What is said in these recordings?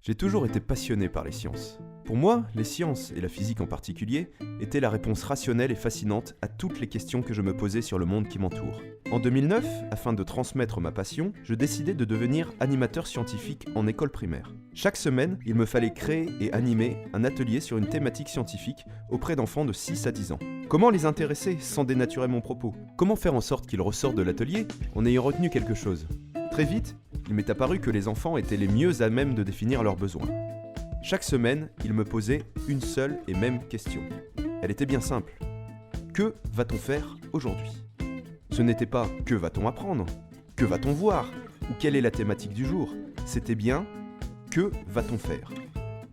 J'ai toujours été passionné par les sciences. Pour moi, les sciences, et la physique en particulier, étaient la réponse rationnelle et fascinante à toutes les questions que je me posais sur le monde qui m'entoure. En 2009, afin de transmettre ma passion, je décidai de devenir animateur scientifique en école primaire. Chaque semaine, il me fallait créer et animer un atelier sur une thématique scientifique auprès d'enfants de 6 à 10 ans. Comment les intéresser sans dénaturer mon propos? Comment faire en sorte qu'ils ressortent de l'atelier en ayant retenu quelque chose? Très vite, il m'est apparu que les enfants étaient les mieux à même de définir leurs besoins. Chaque semaine, ils me posaient une seule et même question. Elle était bien simple. Que va-t-on faire aujourd'hui? Ce n'était pas « que va-t-on apprendre ?» « Que va-t-on voir ?» ou « quelle est la thématique du jour ?» C'était bien « que va-t-on faire ?»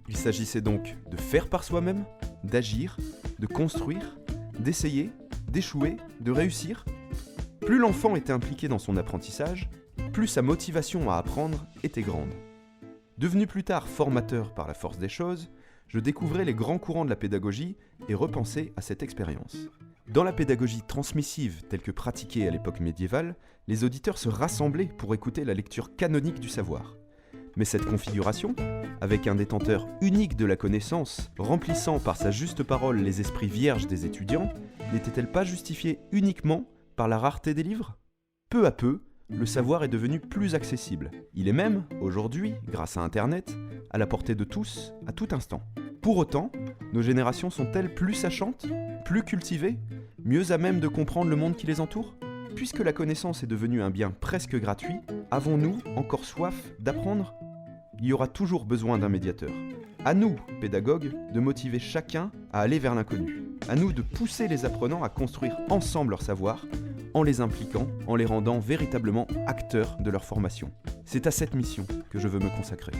Il s'agissait donc de faire par soi-même, d'agir, de construire, d'essayer, d'échouer, de réussir. Plus l'enfant était impliqué dans son apprentissage, plus sa motivation à apprendre était grande. Devenu plus tard formateur par la force des choses, je découvrais les grands courants de la pédagogie et repensais à cette expérience. Dans la pédagogie transmissive telle que pratiquée à l'époque médiévale, les auditeurs se rassemblaient pour écouter la lecture canonique du savoir. Mais cette configuration, avec un détenteur unique de la connaissance, remplissant par sa juste parole les esprits vierges des étudiants, n'était-elle pas justifiée uniquement par la rareté des livres? Peu à peu, le savoir est devenu plus accessible. Il est même, aujourd'hui, grâce à Internet, à la portée de tous, à tout instant. Pour autant, nos générations sont-elles plus sachantes, plus cultivées, mieux à même de comprendre le monde qui les entoure? Puisque la connaissance est devenue un bien presque gratuit, avons-nous encore soif d'apprendre? Il y aura toujours besoin d'un médiateur. À nous, pédagogues, de motiver chacun à aller vers l'inconnu. À nous de pousser les apprenants à construire ensemble leur savoir, en les impliquant, en les rendant véritablement acteurs de leur formation. C'est à cette mission que je veux me consacrer.